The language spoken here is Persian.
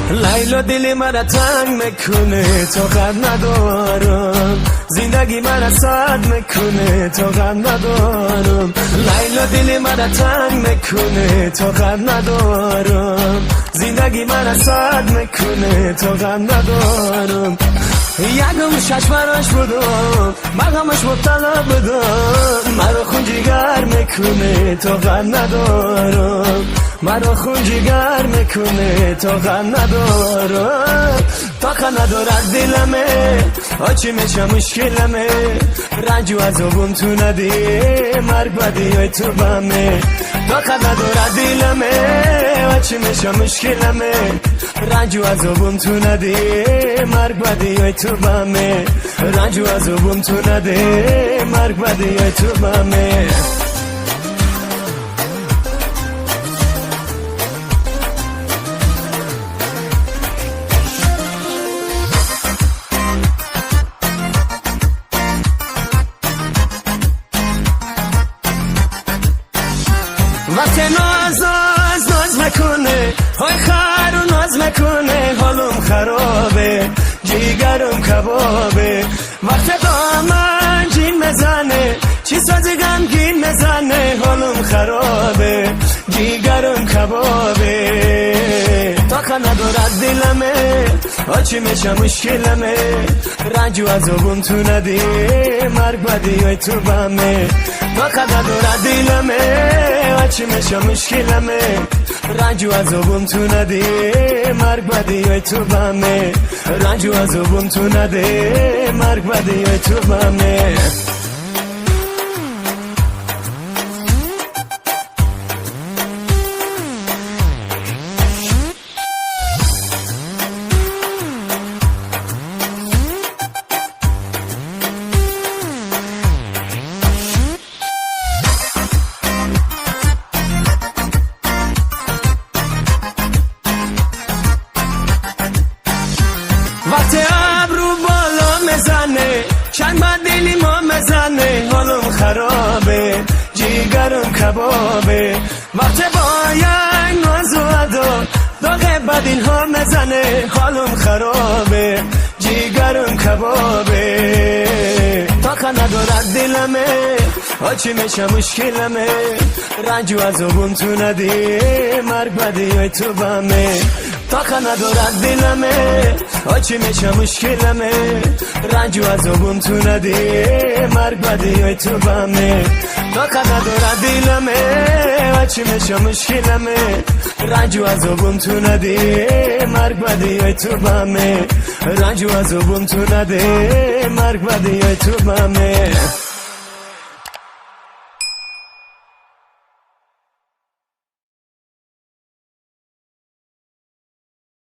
لیلا دل مرا تنگ میکنه تا غم ندارم، زندگی مرا سرد میکنه تا غم ندارم. لیلا دل مرا تنگ میکنه تا غم ندارم، زندگی مرا سرد میکنه تا غم ندارم. یکم شش براش بودم مقامش مبتلا بودم، مرا خون جگر میکنه تا غم ندارم، مرا خون جگر میکنه تا غم ندارم. طاقت ندارد دلمه آچی میشه مشکلمه، رنج و عذابم تو نده مرگ بدی های تو بمه. طاقت ندارد دلمه آچی میشه مشکلمه، رنج و عذابم تو نده مرگ بدی های تو بمه، رنج و عذابم تو نده مرگ بدی های تو بمه. وقتی ناز میکنه های خر و ناز میکنه، حالم خرابه جیگرم کبابه. وقتی با من جین میزنه چی سازی غمگین میزنه، حالم خرابه جیگرم کبابه. طاقت ندارد دلمه آچی میشه مشکلمه، رنج و عذابم تو نده مرگ بدی های تو بمه. طاقت ندارد دلمه آچی میشه مشکلمه، رنج و عذابم تو نده مرگ بدی های تو بمه، رنج و عذابم تو نده مرگ بدی های تو بمه. وقتی ابرو بالا میزنه چند بد دلی ما میزنه، حالم خرابه جیگرم کبابه. وقتی با یک ناز و ادا داغ بد اینها میزنه، حالم خرابه جیگرم کبابه. طاقت ندارد دلمه آچی میشه مشکلمه، رنج و عذابم تو نده مرگ بدی های تو بمه. طاقت ندارد دلمه آچی میشه مشکلمه، رنج و عذابم تو نده مرگ بدی های تو بمه. طاقت ندارد دلمه آچی میشه مشکلمه، رنج و عذابم تو نده مرگ بدی های تو بمه، رنج و عذابم تو نده مرگ بدی های تو بمه.